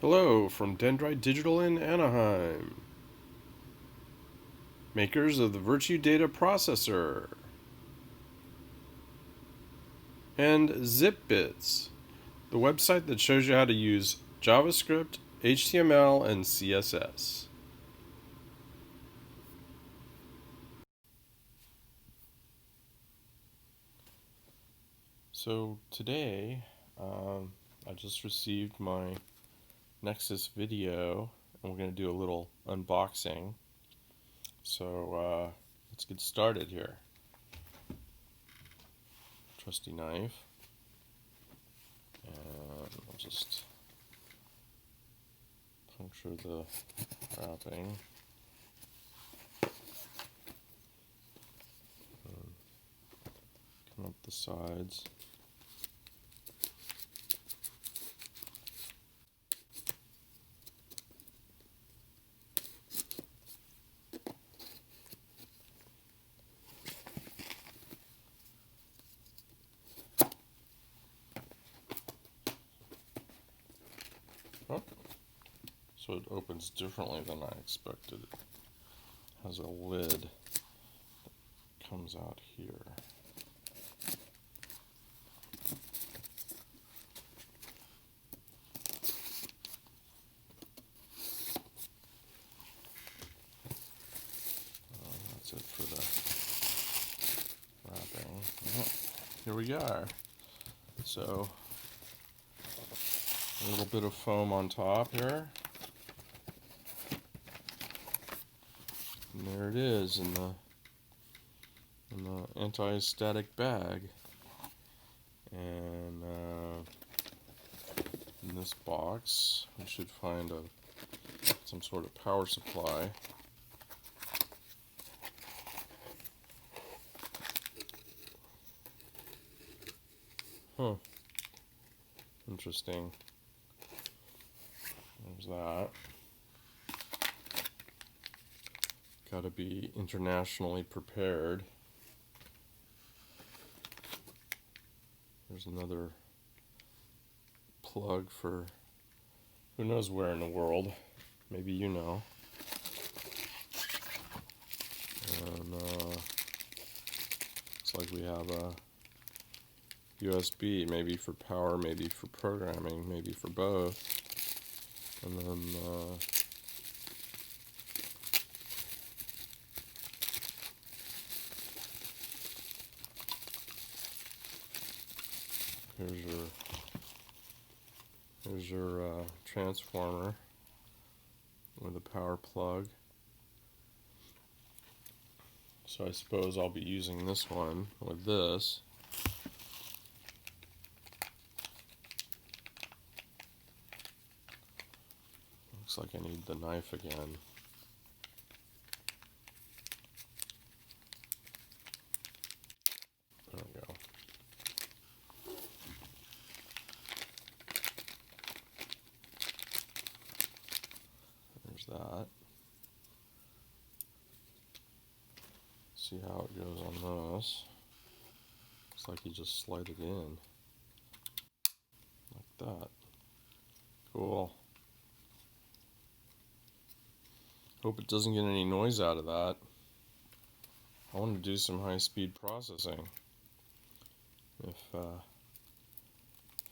Hello from Dendrite Digital in Anaheim, makers of the Virtue Data Processor and ZipBits, the website that shows you how to use JavaScript, HTML, and CSS. So today, I just received my Nexys video, and we're going to do a little unboxing. So let's get started here. Trusty knife, and I'll just puncture the wrapping. Come up the sides. Oh, so it opens differently than I expected. It has a lid that comes out here. That's it for the wrapping. Oh, here we are. So a little bit of foam on top here. And there it is in the anti-static bag. And in this box, we should find some sort of power supply. Huh. Interesting. There's that. Gotta be internationally prepared. There's another plug for who knows where in the world. Maybe you know. And looks like we have a USB, maybe for power, maybe for programming, maybe for both. And then here's your transformer with a power plug. So I suppose I'll be using this one with this. Looks like I need the knife again. There we go. There's that. See how it goes on this. Looks like you just slide it in. Like that. Cool. Hope it doesn't get any noise out of that. I want to do some high-speed processing. If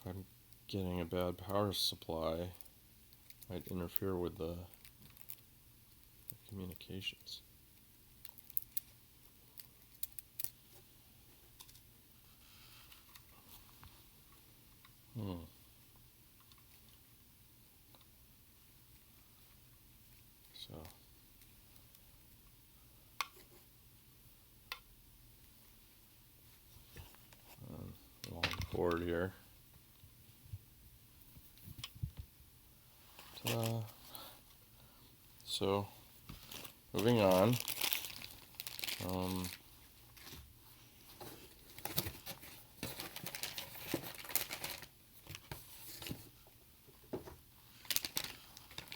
I'm getting a bad power supply, it might interfere with the communications. So long cord here. Ta-da. So moving on.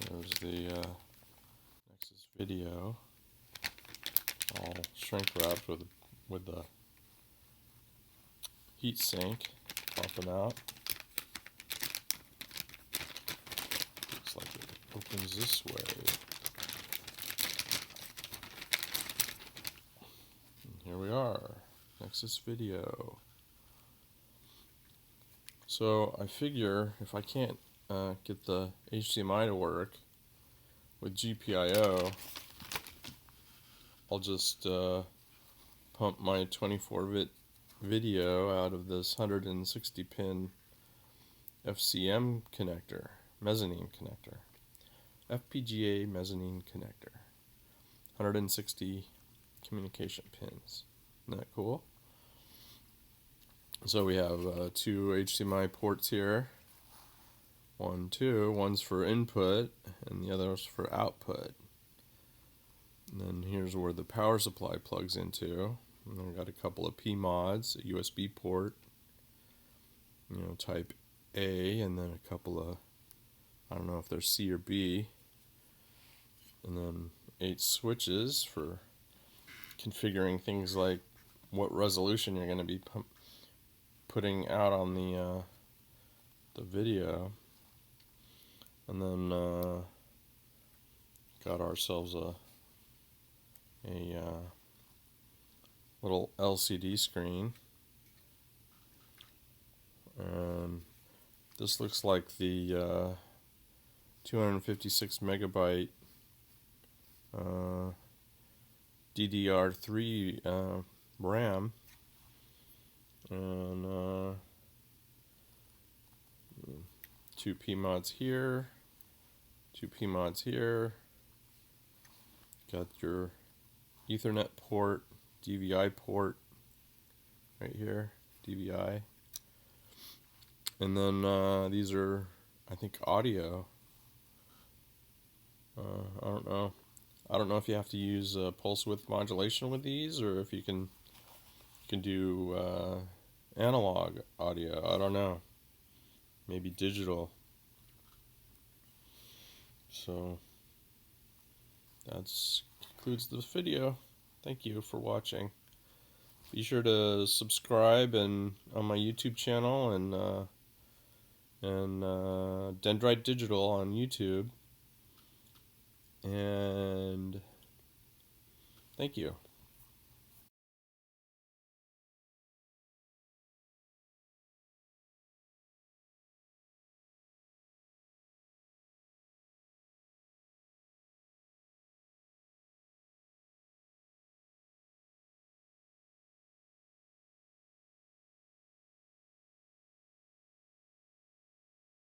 There's the Nexys video, all shrink wrapped with the heat sink popping out. opens this way. And here we are, Nexys video. So I figure if I can't get the HDMI to work with GPIO, I'll just pump my 24-bit video out of this 160 pin FCM connector, mezzanine connector, FPGA mezzanine connector, 160 communication pins. Isn't that cool? So we have two HDMI ports here. One's for input and the other's for output. And then here's where the power supply plugs into. And then we got a couple of P mods, a USB port, type A, and then a couple of, I don't know if they're C or B, and then 8 switches for configuring things like what resolution you're going to be putting out on the video. And then got ourselves a little LCD screen. This looks like the 256 megabyte DDR3 RAM, and 2 P mods here, 2 P mods here. Got your Ethernet port, DVI port right here, DVI. And then these are, I think, audio. I don't know. I don't know if you have to use pulse width modulation with these, or if you can do analog audio. I don't know. Maybe digital. So that concludes this video. Thank you for watching. Be sure to subscribe on my YouTube channel and Dendrite Digital on YouTube. And thank you.